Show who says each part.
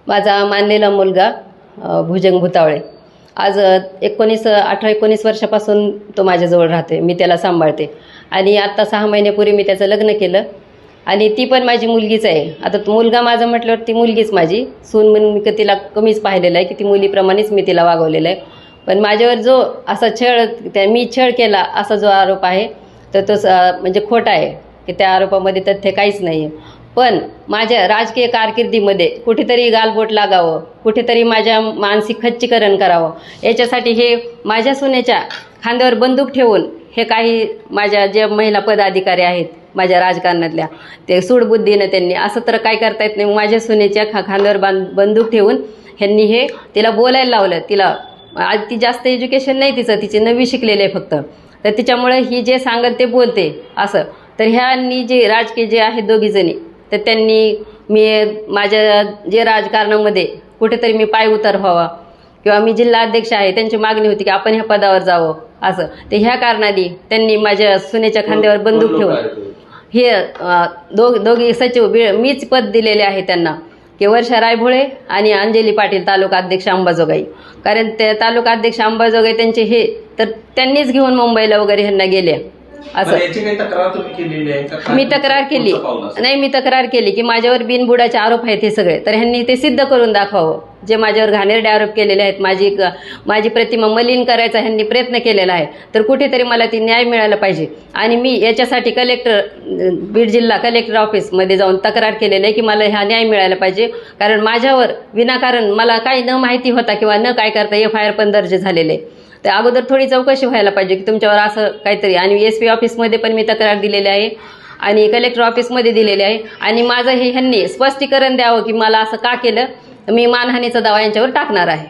Speaker 1: माझा मानलेला मुलगा भुजंग भुतावळे आज 18-19 वर्षापासून तो माझ्याजवळ राहते. मी त्याला सांभाळते आणि आत्ता 6 महिन्यापूर्वी मी त्याचं लग्न केलं आणि ती पण माझी मुलगीच आहे. आता मुलगा माझा म्हटल्यावर ती मुलगीच माझी सून म्हणून मी तिला कमीच पाहिलेलं आहे की ती मुलीप्रमाणेच मी तिला वागवलेलं आहे. पण माझ्यावर जो असा मी छळ केला असा जो आरोप आहे तर तो म्हणजे खोटा आहे की त्या आरोपामध्ये तथ्य काहीच नाही आहे. पण माझ्या राजकीय कारकिर्दीमध्ये कुठेतरी गालबोट लागावं, कुठेतरी माझ्या मानसिक खच्चीकरण करावं याच्यासाठी हे माझ्या सुनेच्या खांद्यावर बंदूक ठेवून हे काही माझ्या जे महिला पदाधिकारी आहेत माझ्या राजकारणातल्या ते सूडबुद्धीनं त्यांनी असं तर काय करता येत नाही. माझ्या सुनेच्या खांद्यावर बंदूक ठेवून ह्यांनी हे तिला बोलायला लावलं. तिला आज ती जास्त एज्युकेशन नाही तिची 9वी शिकलेली आहे फक्त. तर तिच्यामुळे ही जे सांगत ते बोलते असं. तर ह्यांनी जे राजकीय जे आहेत दोघीजणी तर त्यांनी माझ्या जे राजकारणामध्ये कुठेतरी मी पाय उतार व्हावा किंवा मी जिल्हा अध्यक्ष आहे त्यांची मागणी होती की आपण ह्या पदावर जावं असं. ते ह्या कारणाने त्यांनी माझ्या सुनेच्या खांद्यावर बंदूक ठेवून हे दोघी सचिव मीच पद दिलेले आहे त्यांना की वर्षा रायभोळे आणि अंजली पाटील तालुका अध्यक्ष अंबाजोगाई. कारण ते तालुका अध्यक्ष अंबाजोगाई त्यांचे हे तर त्यांनीच घेऊन मुंबईला वगैरे ह्यांना गेले असं. मी तक्रार केली नाही, मी तक्रार केली की माझ्यावर बिनबुडाचे आरोप आहेत हे सगळे. तर ह्यांनी ते सिद्ध करून दाखवावं. जे माझ्यावर घाणेरडे आरोप केलेले आहेत, माझी प्रतिमा मलिन करायचा ह्यांनी प्रयत्न केलेला आहे. तर कुठेतरी मला ती न्याय मिळाला पाहिजे आणि मी याच्यासाठी बीड जिल्हा कलेक्टर ऑफिसमध्ये जाऊन तक्रार केलेली आहे की मला ह्या न्याय मिळायला पाहिजे. कारण माझ्यावर विनाकारण मला काही न माहिती होता किंवा न काय करता FIR पण दर्ज झालेले आहे. तर अगोदर थोडी चौकशी व्हायला पाहिजे की तुमच्यावर असं काहीतरी. आणि SP ऑफिसमध्ये पण मी तक्रार दिलेली आहे आणि कलेक्टर ऑफिसमध्ये दिलेली आहे. आणि माझं हे ह्यांनी स्पष्टीकरण द्यावं की मला असं का केलं. मी मानहानीचा दावा यांच्यावर टाकणार आहे.